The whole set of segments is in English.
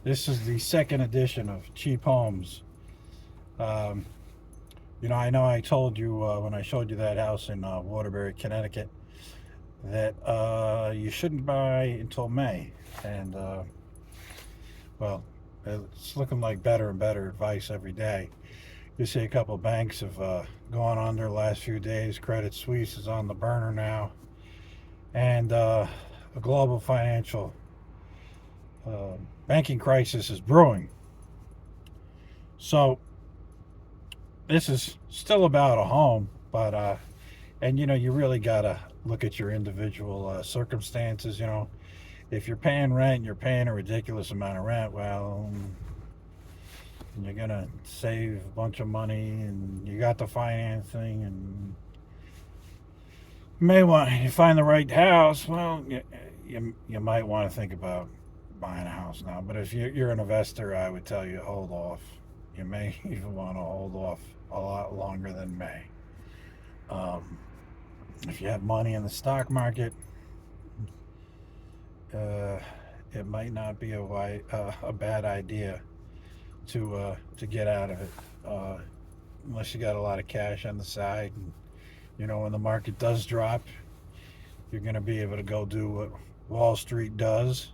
This is the second edition of Cheap Homes. Um, I know I told you when I showed you that house in Waterbury, Connecticut, that you shouldn't buy until May. And, well, it's looking like better and better advice every day. You see a couple of banks have gone under the last few days. Credit Suisse is on the burner now. And a global financial uh, banking crisis is brewing. So, this is still about a home, but and you really gotta look at your individual circumstances. If you're paying rent, you're paying a ridiculous amount of rent. Well, you're gonna save a bunch of money, and you got the financing, and you may want you find the right house. Well, you might want to think about buying a house now. But if you're an investor, I would tell you hold off. You may even want to hold off a lot longer than May. Um, if you have money in the stock market, uh, it might not be a bad idea to get out of it, uh, unless you got a lot of cash on the side. And, when the market does drop, you're going to be able to go do what Wall Street does.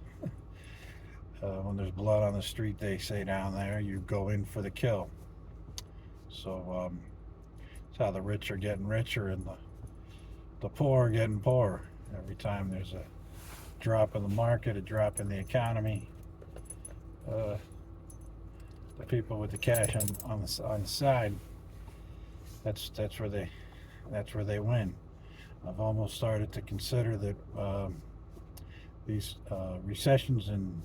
When there's blood on the street, they say down there, you go in for the kill. So it's how the rich are getting richer and the poor are getting poorer. Every time there's a drop in the market, a drop in the economy, uh, the people with the cash on the side, that's where they win. I've almost started to consider that these recessions and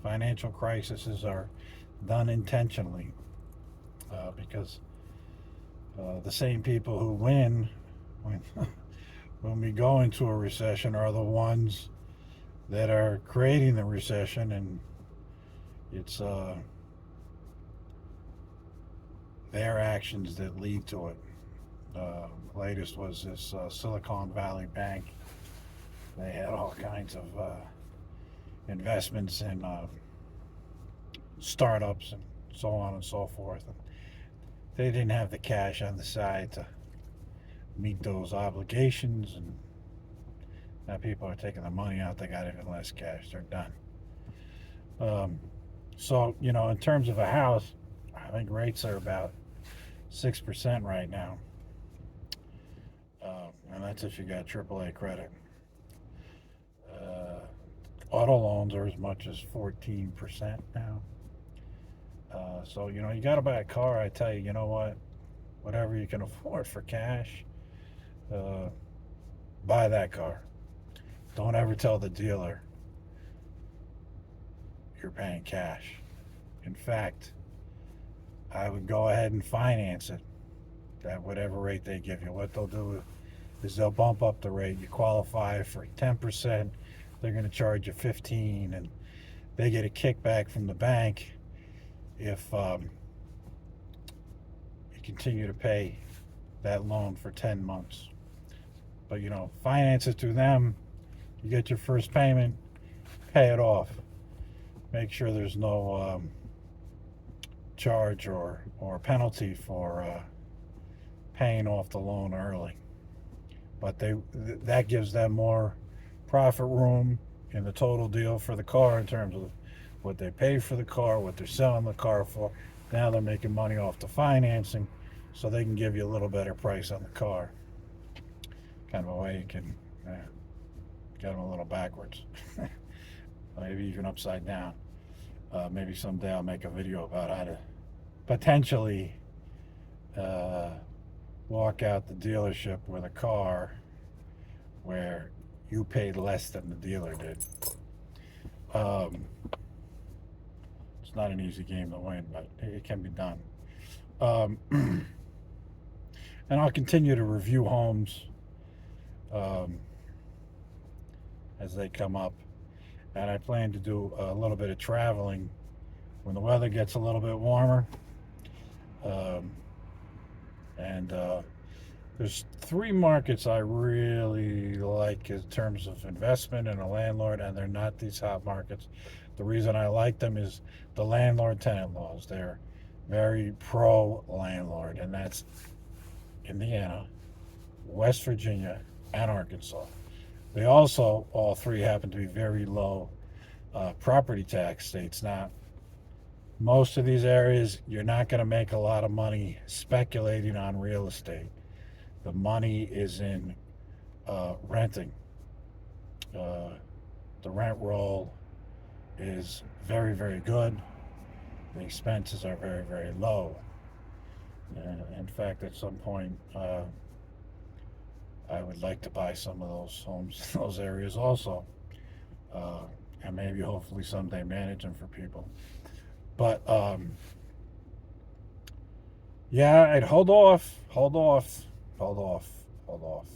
financial crises are done intentionally, because the same people who win when, when we go into a recession are the ones that are creating the recession, and it's their actions that lead to it. Latest was this Silicon Valley Bank. They had all kinds of investments in startups and so on and so forth. And they didn't have the cash on the side to meet those obligations, and now people are taking the money out. They got even less cash. They're done. Um, so, in terms of a house, I think rates are about 6% right now. And that's if you got AAA credit. Uh, Auto loans are as much as 14% now. So, you got to buy a car. I tell you, you know what? Whatever you can afford for cash, uh, buy that car. Don't ever tell the dealer you're paying cash. In fact, I would go ahead and finance it at whatever rate they give you. What they'll do is they'll bump up the rate. You qualify for 10%, they're going to charge you 15, and they get a kickback from the bank if you continue to pay that loan for 10 months. But finance it through them. You get your first payment, pay it off. Make sure there's no charge or penalty for paying off the loan early. But that gives them more profit room in the total deal for the car in terms of what they pay for the car, what they're selling the car for. Now they're making money off the financing, so they can give you a little better price on the car. Kind of a way you can get them a little backwards, maybe even upside down. Maybe someday I'll make a video about how to potentially uh, walk out the dealership with a car where you paid less than the dealer did. Um, it's not an easy game to win, but it can be done. Um, and I'll continue to review homes um, as they come up. And I plan to do a little bit of traveling when the weather gets a little bit warmer. Um, and there's three markets I really like in terms of investment and a landlord, and they're not these hot markets. The reason I like them is the landlord tenant laws. They're very pro landlord, and that's Indiana, West Virginia, and Arkansas. They also, all three, happen to be very low property tax states. Now, most of these areas, you're not going to make a lot of money speculating on real estate. The money is in renting. Uh, the rent roll is very, very good. The expenses are very, very low. In fact, at some point, I would like to buy some of those homes in those areas also, uh, and maybe hopefully someday manage them for people. But yeah, I'd hold off, hold off, hold off, hold off.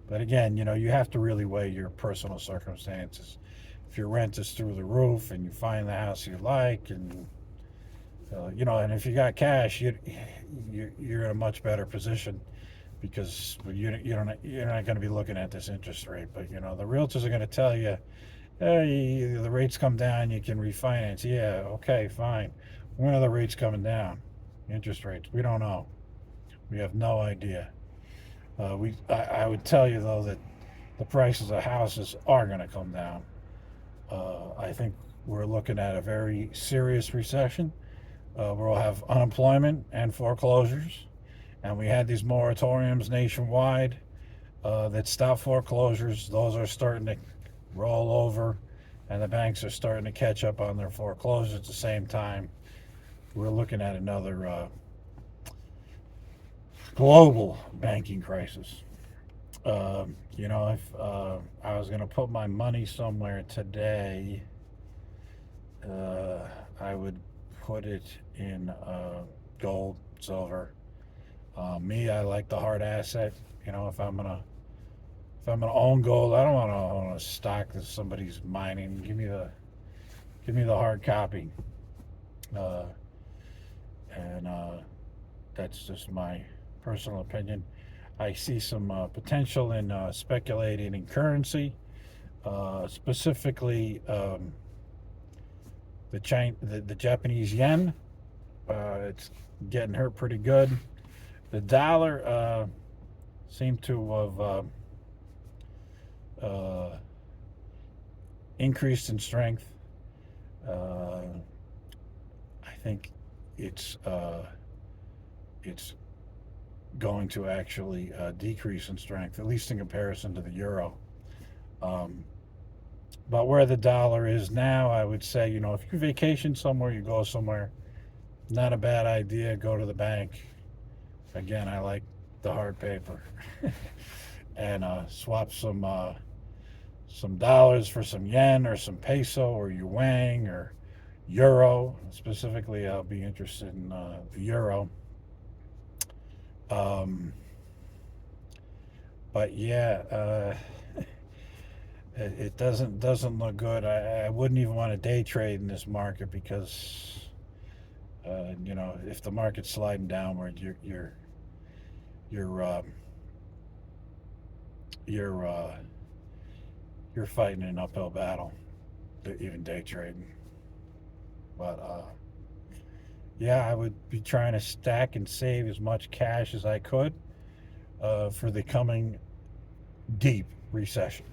But again, you have to really weigh your personal circumstances. If your rent is through the roof and you find the house you like, and and if you got cash, you're in a much better position because you're not going to be looking at this interest rate. But the realtors are going to tell you, hey, the rates come down, you can refinance. Yeah, okay, fine. When are the rates coming down? Interest rates? We don't know. We have no idea. I would tell you though that the prices of houses are going to come down. I think we're looking at a very serious recession. We'll have unemployment and foreclosures, and we had these moratoriums nationwide that stop foreclosures. Those are starting to roll over, and the banks are starting to catch up on their foreclosures at the same time. We're looking at another global banking crisis. If I was going to put my money somewhere today, I would put it in gold, silver. Me, I like the hard asset. If I'm gonna own gold, I don't want to own a stock that somebody's mining. Give me the hard copy, uh, and that's just my personal opinion. I see some potential in speculating in currency, specifically the Japanese yen. It's getting hurt pretty good. The dollar seemed to have increased in strength. I think it's going to actually decrease in strength, at least in comparison to the euro. Um, but where the dollar is now, I would say, if you vacation somewhere, you go somewhere, not a bad idea. Go to the bank. Again, I like the hard paper, and swap some dollars for some yen or some peso or yuan or euro. Specifically, I'll be interested in the euro. Um, but yeah, it doesn't look good. I wouldn't even want to day trade in this market because if the market's sliding downward, you're you're you're fighting an uphill battle, even day trading. But yeah, I would be trying to stack and save as much cash as I could for the coming deep recession.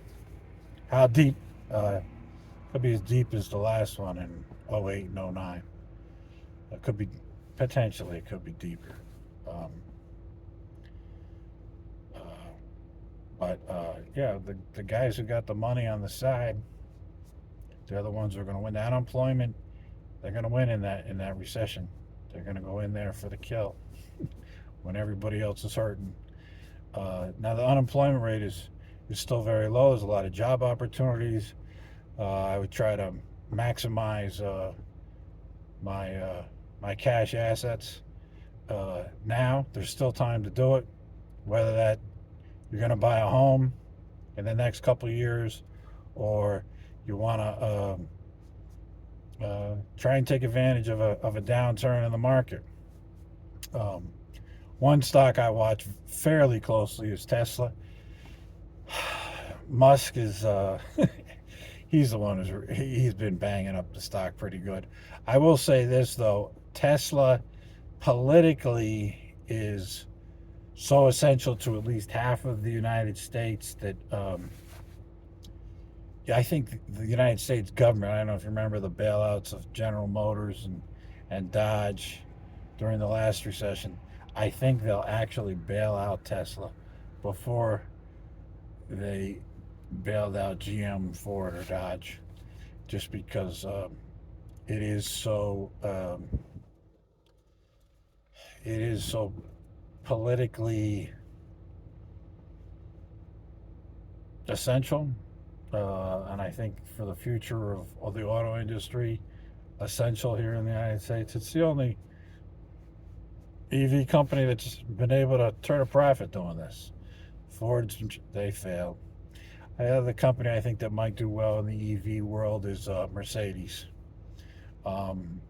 How deep? Could be as deep as the last one in '08 and '09. It could be, potentially, it could be deeper. Um, uh, but yeah, the guys who got the money on the side, they're the ones who are going to win. The unemployment, they're going to win in that recession. They're going to go in there for the kill when everybody else is hurting. Now the unemployment rate is still very low. There's a lot of job opportunities. I would try to maximize my cash assets. Now there's still time to do it. Whether that you're going to buy a home in the next couple of years, or you want to try and take advantage of a downturn in the market. One stock I watch fairly closely is Tesla. Musk is he's the one he's been banging up the stock pretty good. I will say this though, Tesla politically is so essential to at least half of the United States that I think the United States government, I don't know if you remember the bailouts of General Motors and Dodge during the last recession. I think they'll actually bail out Tesla before they bailed out GM, Ford, or Dodge, just because it is so it is so politically essential, and I think for the future of the auto industry, essential here in the United States. It's the only EV company that's been able to turn a profit doing this. Ford's, they failed. The other company I think that might do well in the EV world is Mercedes. Um,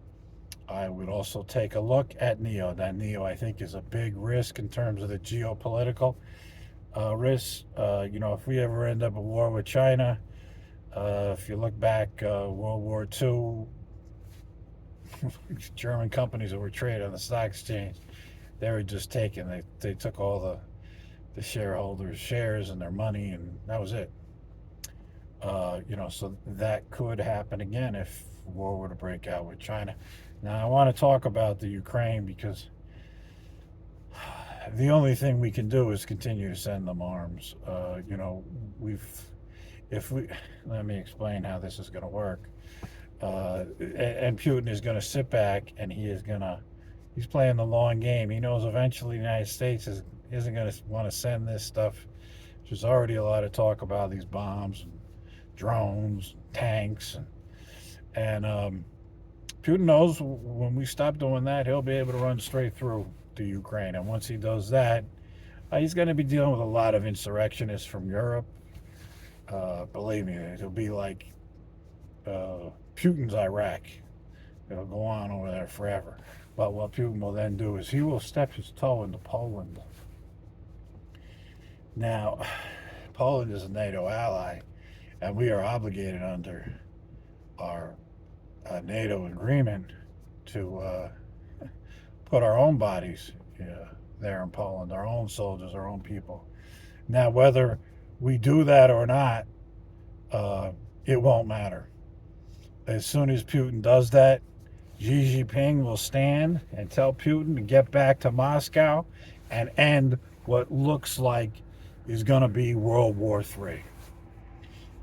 I would also take a look at NIO. That NIO I think is a big risk in terms of the geopolitical risks. If we ever end up at war with China, if you look back, World War II, German companies that were traded on the stock exchange, they were just taken. They took all the shareholders' shares and their money, and that was it. So that could happen again if war were to break out with China. Now, I want to talk about the Ukraine because the only thing we can do is continue to send them arms. Let me explain how this is going to work. And Putin is going to sit back and he's playing the long game. He knows eventually the United States isn't going to want to send this stuff. There's already a lot of talk about these bombs and drones, tanks, and Putin knows when we stop doing that, he'll be able to run straight through to Ukraine. And once he does that, he's going to be dealing with a lot of insurrectionists from Europe. Believe me, it'll be like Putin's Iraq. It'll go on over there forever. But what Putin will then do is he will step his toe into Poland. Now, Poland is a NATO ally, and we are obligated under our NATO agreement to put our own bodies there in Poland, our own soldiers, our own people. Now, whether we do that or not, it won't matter. As soon as Putin does that, Xi Jinping will stand and tell Putin to get back to Moscow and end what looks like is going to be World War III.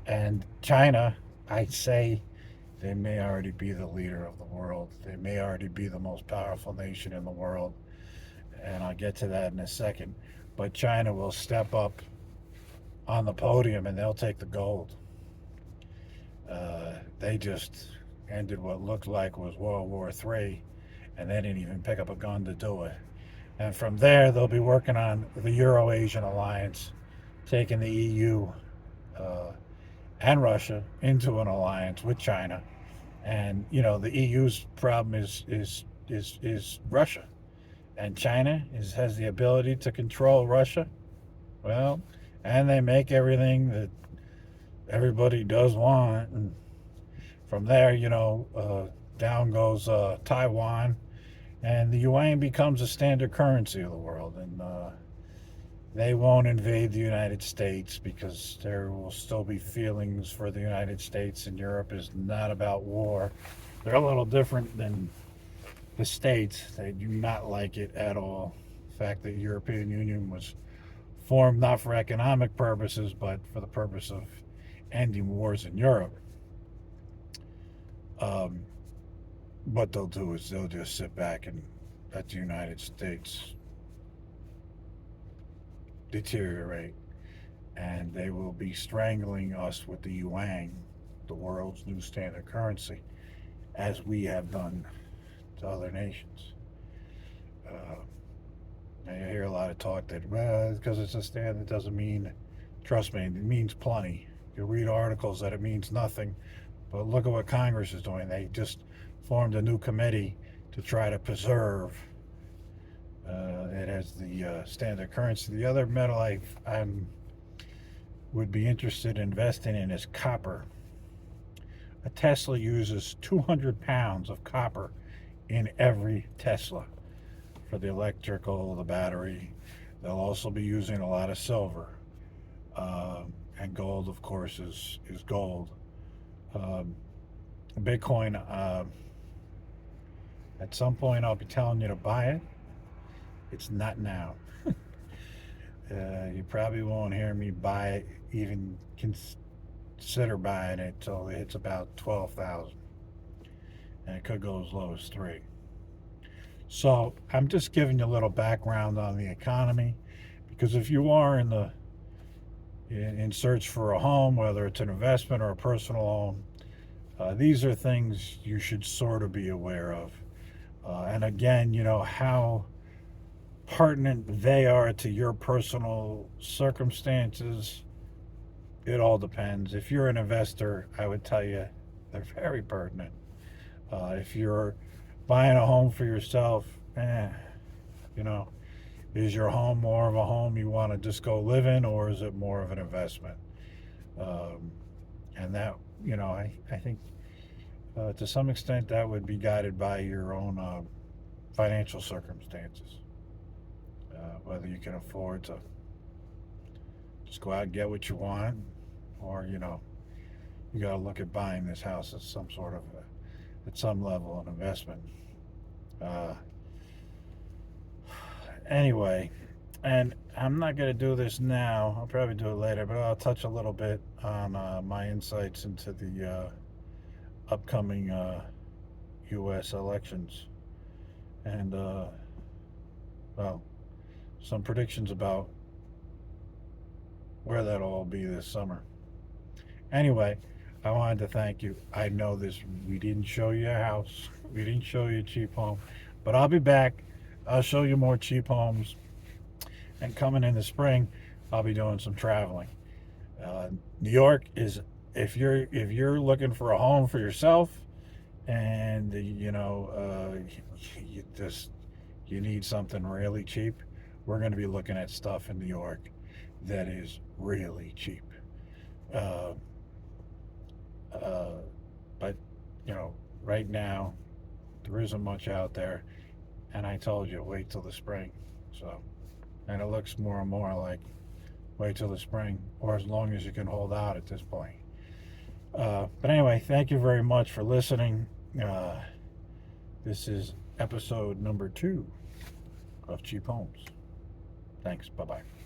And China, I'd say, they may already be the leader of the world. They may already be the most powerful nation in the world. And I'll get to that in a second. But China will step up on the podium and they'll take the gold. They just ended what looked like was World War III, and they didn't even pick up a gun to do it. And from there, they'll be working on the Euro-Asian alliance, taking the EU and Russia into an alliance with China. And the EU's problem is Russia, and China has the ability to control Russia. Well, and they make everything that everybody does want, and from there, down goes Taiwan, and the yuan becomes a standard currency of the world, and they won't invade the United States because there will still be feelings for the United States, and Europe is not about war. They're a little different than the States. They do not like it at all. The fact that the European Union was formed not for economic purposes, but for the purpose of ending wars in Europe. What they'll do is they'll just sit back and let the United States deteriorate, and they will be strangling us with the yuan, the world's new standard currency, as we have done to other nations. I hear a lot of talk that, well, because it's a standard doesn't mean, trust me, it means plenty. You read articles that it means nothing, but look at what Congress is doing. They just formed a new committee to try to preserve It has the standard currency. The other metal I'm would be interested in investing in is copper. A Tesla uses 200 pounds of copper in every Tesla for the electrical, the battery. They'll also be using a lot of silver. And gold, of course, is gold. Um, Bitcoin, at some point, I'll be telling you to buy it. It's not now. You probably won't hear me buy it, even consider buying it till it's about 12,000, and it could go as low as 3. So I'm just giving you a little background on the economy, because if you are in search for a home, whether it's an investment or a personal home, these are things you should sort of be aware of. And again, how pertinent they are to your personal circumstances, it all depends. If you're an investor, I would tell you they're very pertinent. If you're buying a home for yourself, you know, is your home more of a home you want to just go live in, or is it more of an investment? And that, I think to some extent that would be guided by your own financial circumstances. Whether you can afford to just go out and get what you want, or you got to look at buying this house as some sort of at some level an investment. Anyway, and I'm not going to do this now. I'll probably do it later, but I'll touch a little bit on my insights into the upcoming U.S. elections, and well, some predictions about where that'll all be this summer. Anyway, I wanted to thank you. I know we didn't show you a house, we didn't show you a cheap home, but I'll be back. I'll show you more cheap homes, and coming in the spring, I'll be doing some traveling. New York is, if you're looking for a home for yourself, and you need something really cheap, we're going to be looking at stuff in New York that is really cheap. Uh, but right now there isn't much out there, and I told you wait till the spring. So, and it looks more and more like wait till the spring, or as long as you can hold out at this point. But anyway, thank you very much for listening. This is episode number 2 of Cheap Homes. Thanks. Bye bye.